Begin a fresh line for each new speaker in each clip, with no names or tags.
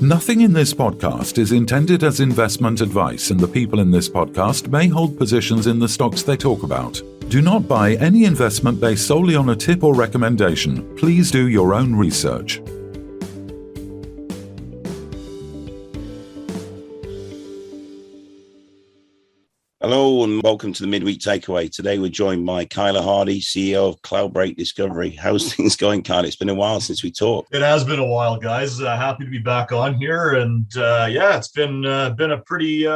Nothing in this podcast is intended as investment advice, and the people in this podcast may hold positions in the stocks they talk about. Do not buy any investment based solely on a tip or recommendation. Please do your own research.
Hello and welcome to the Midweek Takeaway. Today we're joined by Kyla Hardy, CEO of Cloudbreak Discovery. How's things going, Kyla? It's been a while since we talked.
It has been a while, guys. Happy to be back on here, and it's been a pretty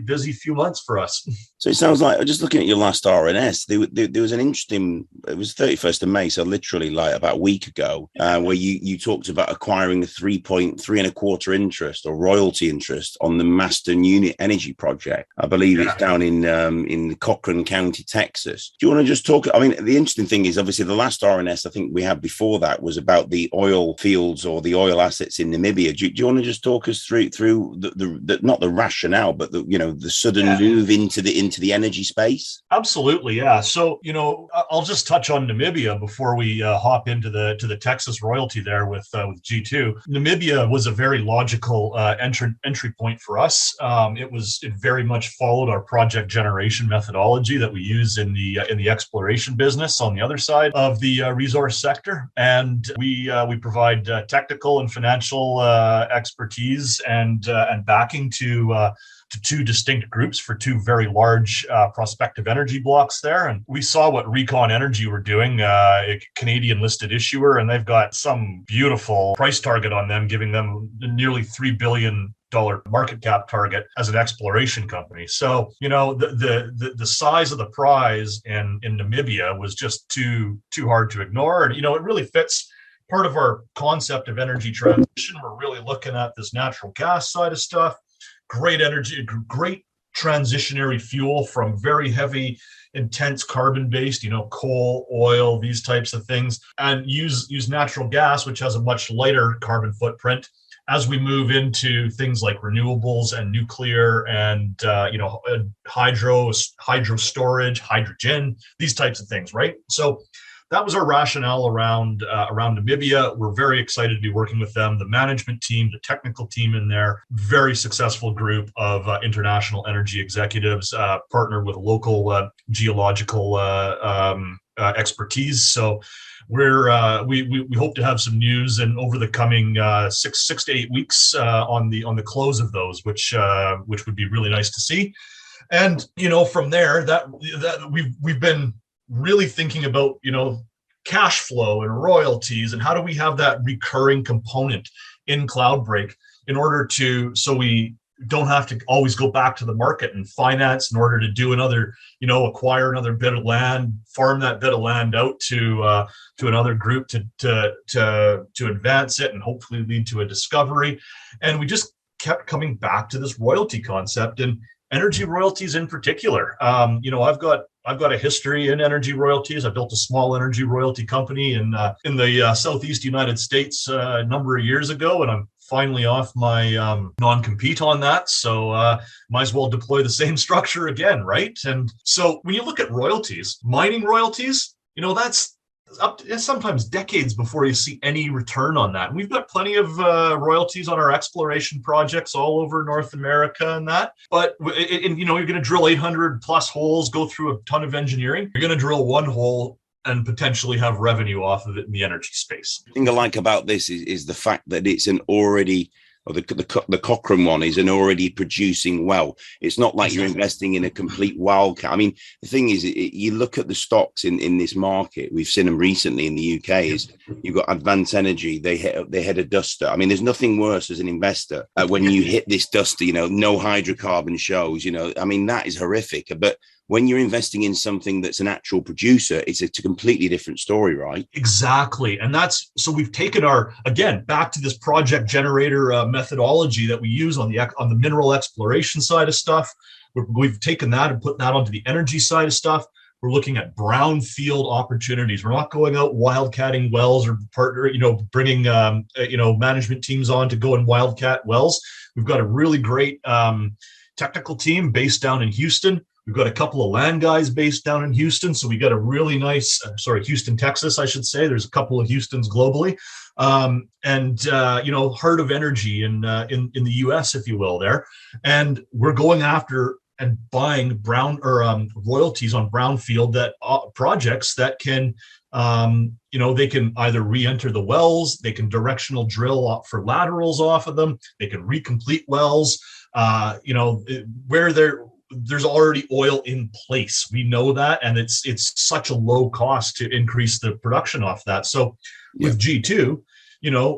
busy few months for us.
So it sounds like, just looking at your last RNS, there was an interesting, it was 31st of May, so literally like about a week ago, where you talked about acquiring a 3.325 interest or royalty interest on the Master Unit Energy project. I believe it's down in Cochran County, Texas. Do you want to just talk? I mean, the interesting thing is obviously the last RNS I think we had before that was about the oil fields or the oil assets in Namibia. Do you want to just talk us through the not the rationale, but the sudden move into the energy space?
Absolutely, yeah. So I'll just touch on Namibia before we hop into the Texas royalty there with G2. Namibia was a very logical entry point for us. It very much followed our project generation methodology that we use in the exploration business on the other side of the resource sector, and we provide technical and financial expertise and backing to two distinct groups for two very large prospective energy blocks there. And we saw what Recon Energy were doing, a Canadian listed issuer, and they've got some beautiful price target on them, giving them nearly $3 billion market cap target as an exploration company. So, the size of the prize in Namibia was just too hard to ignore. And, it really fits part of our concept of energy transition. We're really looking at this natural gas side of stuff. Great energy, great transitionary fuel from very heavy, intense carbon-based, coal, oil, these types of things, and use natural gas, which has a much lighter carbon footprint, as we move into things like renewables and nuclear and hydro storage, hydrogen, these types of things, right? So that was our rationale around Namibia. We're very excited to be working with them. The management team, the technical team in there, very successful group of international energy executives, partnered with local geological expertise. So we hope to have some news and over the coming 6 to 8 weeks on the close of those, which would be really nice to see. And from there, that we've been really thinking about, cash flow and royalties and how do we have that recurring component in Cloudbreak in order so we don't have to always go back to the market and finance in order to do another, acquire another bit of land, farm that bit of land out to another group to advance it and hopefully lead to a discovery. And we just kept coming back to this royalty concept and energy royalties in particular. I've got a history in energy royalties. I built a small energy royalty company in the Southeast United States a number of years ago, and I'm finally off my non-compete on that. So might as well deploy the same structure again, right? And so when you look at royalties, mining royalties, that's up to sometimes decades before you see any return on that. And we've got plenty of royalties on our exploration projects all over North America and that. But you're going to drill 800 plus holes, go through a ton of engineering. You're going to drill one hole and potentially have revenue off of it in the energy space.
The thing I like about this is the fact that it's an already, or the Cochrane one is an already producing well. It's not like you're investing in a complete wildcat. I mean, the thing is, you look at the stocks in this market, we've seen them recently in the UK, is you've got Advanced Energy, they hit a duster. I mean, there's nothing worse as an investor when you hit this duster, no hydrocarbon shows, I mean, that is horrific. But when you're investing in something that's an actual producer, it's a completely different story, right?
Exactly. And so we've taken back to this project generator methodology that we use on the mineral exploration side of stuff. We've taken that and put that onto the energy side of stuff. We're looking at brownfield opportunities. We're not going out wildcatting wells or bringing management teams on to go and wildcat wells. We've got a really great technical team based down in Houston. We've got a couple of land guys based down in Houston. So we got a really nice, Houston, Texas, I should say. There's a couple of Houstons globally. Heart of energy in the US, if you will, there. And we're going after and buying royalties on brownfield that projects that can, they can either re-enter the wells, they can directional drill for laterals off of them, they can recomplete wells, where there's already oil in place. We know that, and it's such a low cost to increase the production off that. So with G2,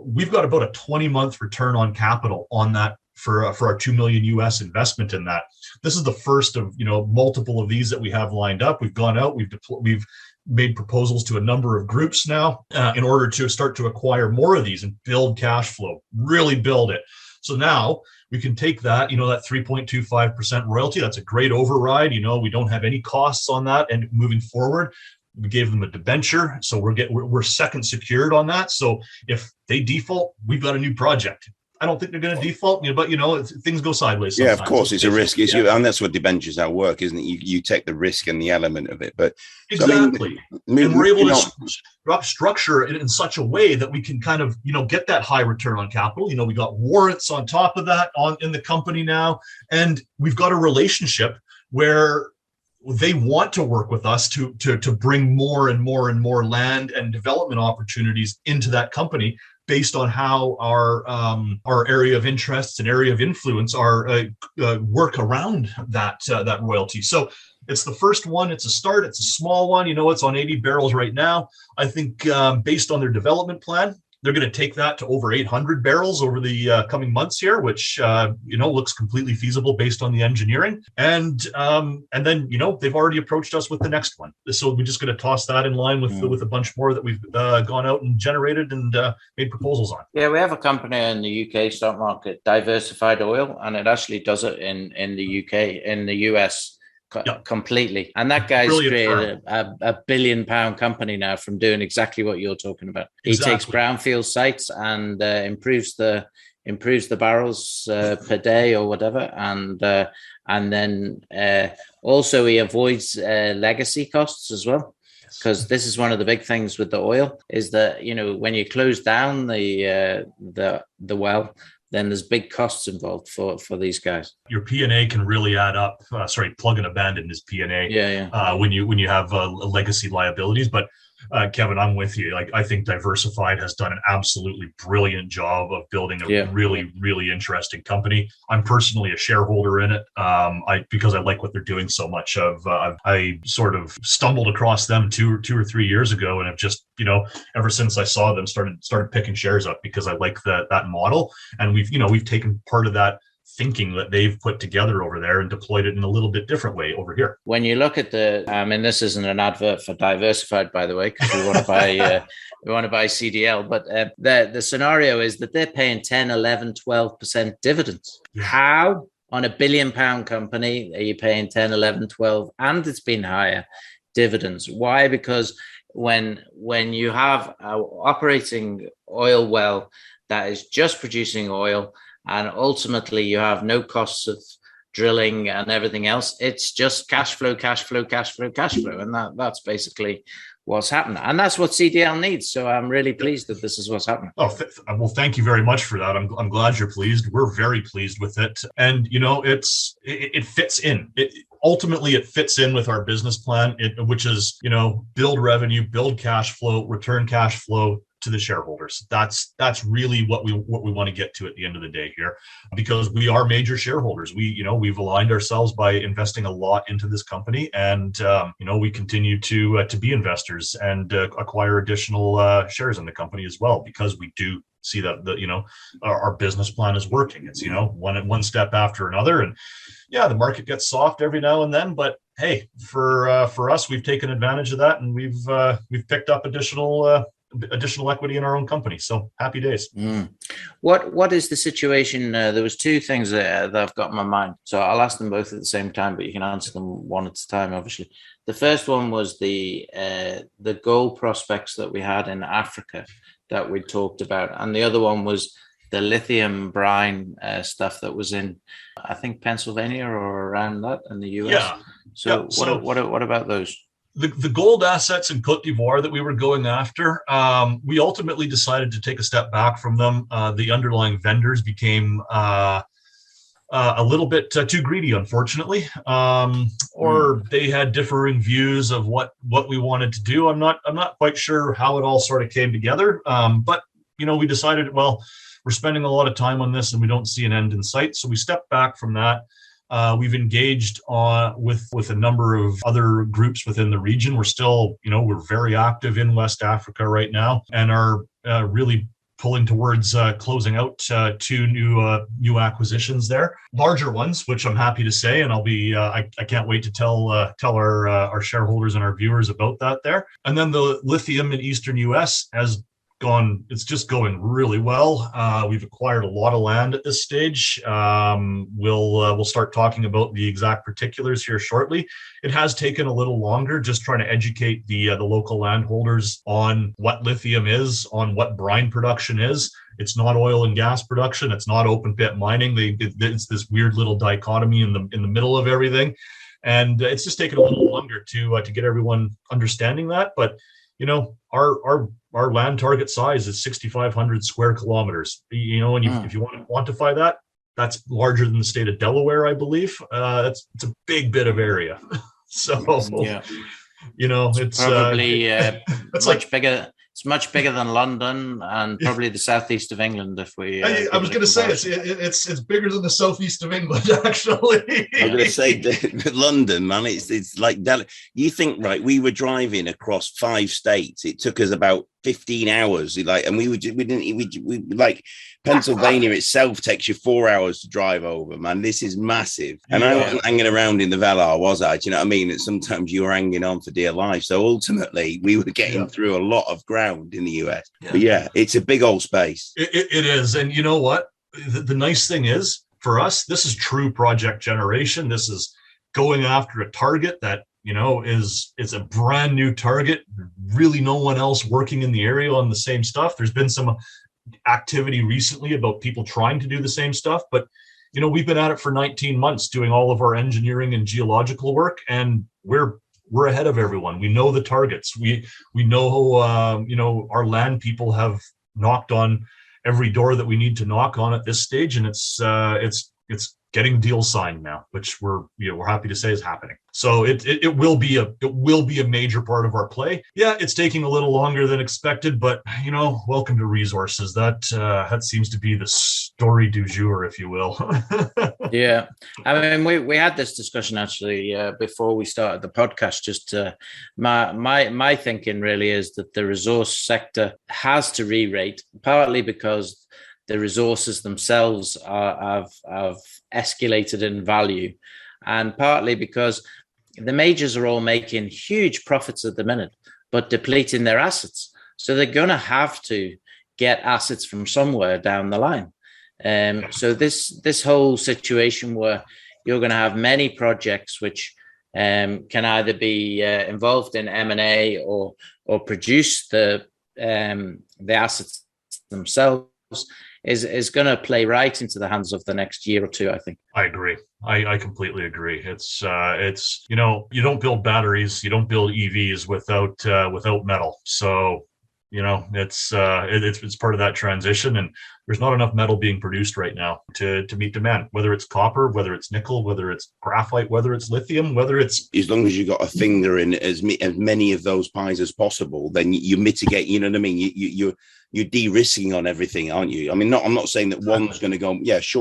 we've got about a 20-month return on capital on that for our $2 million US investment in that. This is the first of multiple of these that we have lined up. We've gone out, we've made proposals to a number of groups now in order to start to acquire more of these and build cash flow, really build it. So now we can take that, that 3.25% royalty. That's a great override. We don't have any costs on that. And moving forward, we gave them a debenture, so we're second secured on that. So if they default, we've got a new project. I don't think they're going to default, but things go sideways sometimes.
Yeah, of course, it's a risk issue, and that's what debentures are work, isn't it? You take the risk and the element of it, but
exactly. And we're able to structure it in such a way that we can kind of get that high return on capital. We got warrants on top of that in the company now, and we've got a relationship where they want to work with us to bring more and more and more land and development opportunities into that company, based on how our area of interests and area of influence are work around that royalty. So it's the first one. It's a start. It's a small one. It's on 80 barrels right now. I think based on their development plan, they're going to take that to over 800 barrels over the coming months here, which looks completely feasible based on the engineering. And then they've already approached us with the next one. So we're just going to toss that in line with a bunch more that we've gone out and generated and made proposals on.
Yeah, we have a company in the UK stock market, Diversified Oil, and it actually does it in the UK, in the US. Completely. And that guy's created a £1 billion company now from doing exactly what you're talking about. He takes brownfield sites and improves the barrels per day or whatever, and then also he avoids legacy costs as well, because this is one of the big things with the oil is that when you close down the well, then there's big costs involved for these guys.
Your P&A can really add up. Plug and abandon is P&A. When you have legacy liabilities. But Kevin, I'm with you. I think Diversified has done an absolutely brilliant job of building a really, really interesting company. I'm personally a shareholder in it because I like what they're doing so much. I sort of stumbled across them two or 3 years ago, and have just ever since I saw them started picking shares up because I like that model, and we've taken part of that thinking that they've put together over there and deployed it in a little bit different way over here.
When you look at this isn't an advert for Diversified, by the way, because we want to buy CDL, but the scenario is that they're paying 10, 11, 12% dividends. Yeah. How on a £1 billion company are you paying 10, 11, 12, and it's been higher dividends? Why? Because when you have an operating oil well that is just producing oil, and ultimately you have no costs of drilling and everything else, it's just cash flow. And that's basically what's happened. And that's what CDL needs. So I'm really pleased that this is what's happening.
Oh, well, thank you very much for that. I'm glad you're pleased. We're very pleased with it. And, it fits in. Ultimately, it fits in with our business plan, which is, build revenue, build cash flow, return cash flow to the shareholders. That's really what we want to get to at the end of the day here, because we are major shareholders. We've aligned ourselves by investing a lot into this company, and we continue to be investors and acquire additional shares in the company as well, because we do see that our business plan is working. It's one step after another, and the market gets soft every now and then, but hey, for us, we've taken advantage of that, and we've picked up additional equity in our own company. So happy days.
What is the situation? There was two things that I've got in my mind, so I'll ask them both at the same time, but you can answer them one at a time, obviously. The first one was the gold prospects that we had in Africa that we talked about, and the other one was the lithium brine stuff that was in, I think, Pennsylvania or around that in the US. So, what about those?
The gold assets in Cote d'Ivoire that we were going after, we ultimately decided to take a step back from them. The underlying vendors became a little bit too greedy, unfortunately, or they had differing views of what we wanted to do. I'm not quite sure how it all sort of came together, but we decided, well, we're spending a lot of time on this and we don't see an end in sight, so we stepped back from that. We've engaged with a number of other groups within the region. We're still, we're very active in West Africa right now, and are really pulling towards closing out two new acquisitions there, larger ones, which I'm happy to say, and I'll be I can't wait to tell our shareholders and our viewers about that there. And then the lithium in Eastern US it's just going really well. We've acquired a lot of land at this stage. We'll start talking about the exact particulars here shortly. It has taken a little longer, just trying to educate the local landholders on what lithium is, on what brine production is. It's not oil and gas production. It's not open pit mining. It's this weird little dichotomy in the middle of everything, and it's just taken a little longer to get everyone understanding that. But our land target size is 6,500 square kilometers. If you want to quantify that, that's larger than the state of Delaware, I believe. It's a big bit of area. So, it's
probably
it's
much bigger. It's much bigger than London and probably the southeast of England. If we,
I was going to say it's bigger than the southeast of England, actually.
I'm going to say London, man. It's like you think, right? We were driving across 5 states. It took us about 15 hours. And we Pennsylvania itself takes you 4 hours to drive over, man. This is massive. And I wasn't hanging around in the Velar, was I? Do you know what I mean? And sometimes you were hanging on for dear life. So ultimately, we were getting through a lot of ground in the US. Yeah. But it's a big old space. It
is. And you know what? The nice thing is, for us, this is true project generation. This is going after a target that is a brand new target. Really no one else working in the area on the same stuff. There's been some activity recently about people trying to do the same stuff, but we've been at it for 19 months doing all of our engineering and geological work, and we're ahead of everyone. We know the targets. We know our land people have knocked on every door that we need to knock on at this stage, and it's getting deals signed now, which we're happy to say is happening. So it will be a major part of our play. Yeah, it's taking a little longer than expected, but welcome to resources. That seems to be the story du jour, if you will.
Yeah, I mean, we had this discussion actually before we started the podcast. Just my thinking really is that the resource sector has to re-rate, partly because the resources themselves have escalated in value, and partly because the majors are all making huge profits at the minute, but depleting their assets. So they're going to have to get assets from somewhere down the line. So this whole situation where you're going to have many projects which can either be involved in M&A or produce the assets themselves is going to play right into the hands of the next year or two, I think.
I agree. I completely agree. It's you don't build batteries, you don't build EVs without metal. So it's part of that transition, and there's not enough metal being produced right now to meet demand, whether it's copper, whether it's nickel, whether it's graphite, whether it's lithium, whether it's...
As long as you got a finger in as many of those pies as possible, then you mitigate, you know what I mean? You're de-risking on everything, aren't you? I mean, I'm not saying that one's going to go,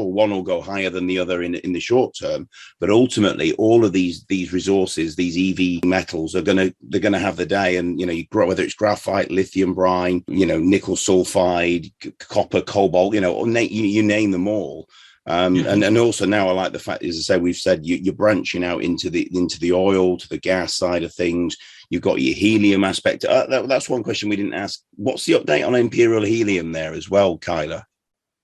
one will go higher than the other in the short term, but ultimately all of these resources, these EV metals they're going to have the day, and you grow, whether it's graphite, lithium brine, nickel sulfide, copper, cobalt, you name them all. And also now I like the fact, as I say, we've said you're branching out into the oil, to the gas side of things. You've got your helium aspect. That's one question we didn't ask. What's the update on Imperial Helium there as well, Kyla?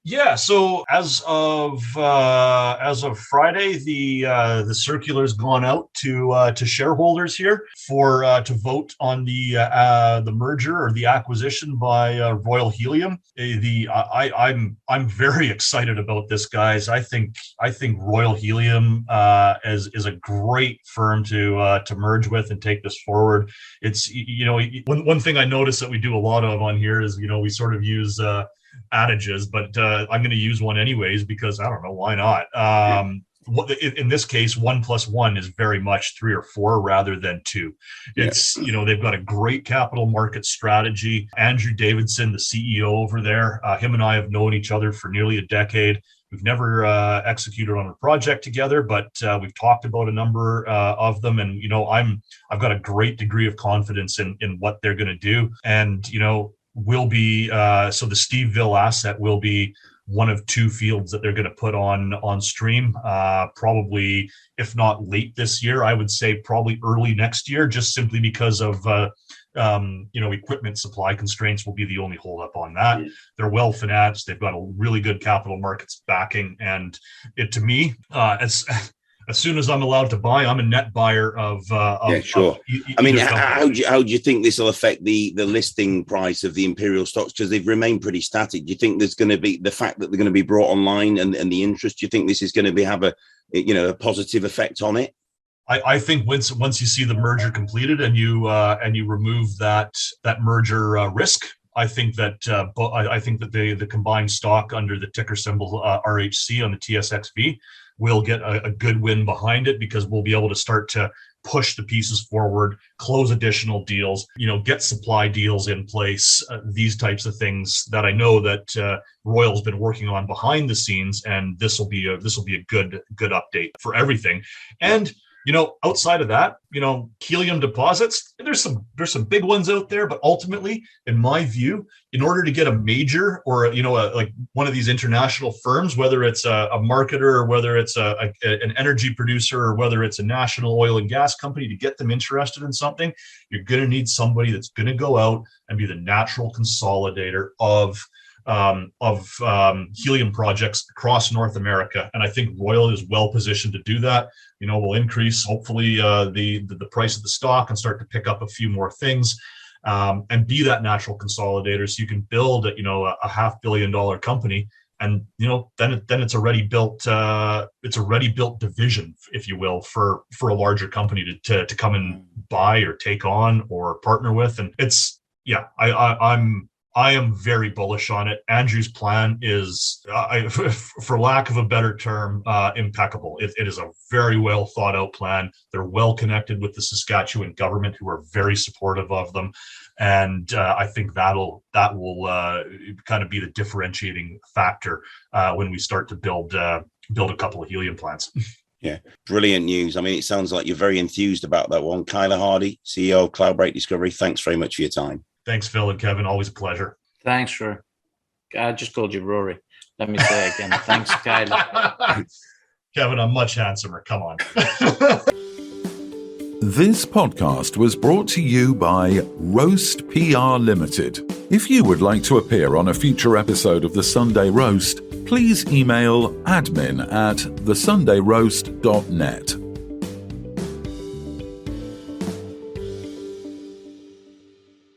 Yeah, so as of Friday, the circular's gone out to shareholders here for to vote on the merger or the acquisition by Royal Helium. I'm very excited about this, guys. I think Royal Helium is a great firm to merge with and take this forward. It's one thing I notice that we do a lot of on here is we sort of use adages, but I'm going to use one anyways because I don't know, why not? In this case, 1 + 1 is very much 3 or 4 rather than 2. It's they've got a great capital market strategy. Andrew Davidson, the CEO over there, him and I have known each other for nearly a decade. We've never executed on a project together, but we've talked about a number of them, and I've got a great degree of confidence in what they're going to do, and will be so the Steveville asset will be one of 2 fields that they're going to put on stream, probably, if not late this year, I would say probably early next year, just simply because of equipment supply constraints will be the only holdup on that. They're well financed. They've got a really good capital markets backing, and it, to me, as soon as I'm allowed to buy, I'm a net buyer of sure. How do you think this will affect the listing price of the Imperial stocks? Because they've remained pretty static. Do you think there's going to be the fact that they're going to be brought online and the interest? Do you think this is going to have a positive effect on it? I think once you see the merger completed and you remove that merger risk, I think that the combined stock under the ticker symbol RHC on the TSXV will get a good win behind it, because we'll be able to start to push the pieces forward, close additional deals, get supply deals in place, these types of things that I know that Royal's been working on behind the scenes, and this will be a good update for everything. And outside of that, helium deposits, there's some big ones out there, but ultimately, in my view, in order to get a major or like one of these international firms, whether it's a marketer or whether it's an energy producer or whether it's a national oil and gas company, to get them interested in something, you're going to need somebody that's going to go out and be the natural consolidator of helium projects across North America. And I think Royal is well positioned to do that. We'll increase, hopefully, the price of the stock and start to pick up a few more things, and be that natural consolidator, so you can build a $500 million company, and then it's already built. It's already built division, if you will, for a larger company to come and buy or take on or partner with. And it's I am very bullish on it. Andrew's plan is, for lack of a better term, impeccable. It is a very well thought out plan. They're well connected with the Saskatchewan government, who are very supportive of them. And I think that will kind of be the differentiating factor when we start to build a couple of helium plants.
Yeah, brilliant news. I mean, it sounds like you're very enthused about that one. Kyler Hardy, CEO of Cloudbreak Discovery, thanks very much for your time.
Thanks, Phil and Kevin. Always a pleasure.
Thanks, Rory. I just called you Rory. Let me say again. Thanks, Kyler.
Kevin, I'm much handsomer. Come on.
This podcast was brought to you by Roast PR Limited. If you would like to appear on a future episode of The Sunday Roast, please email admin@thesundayroast.net.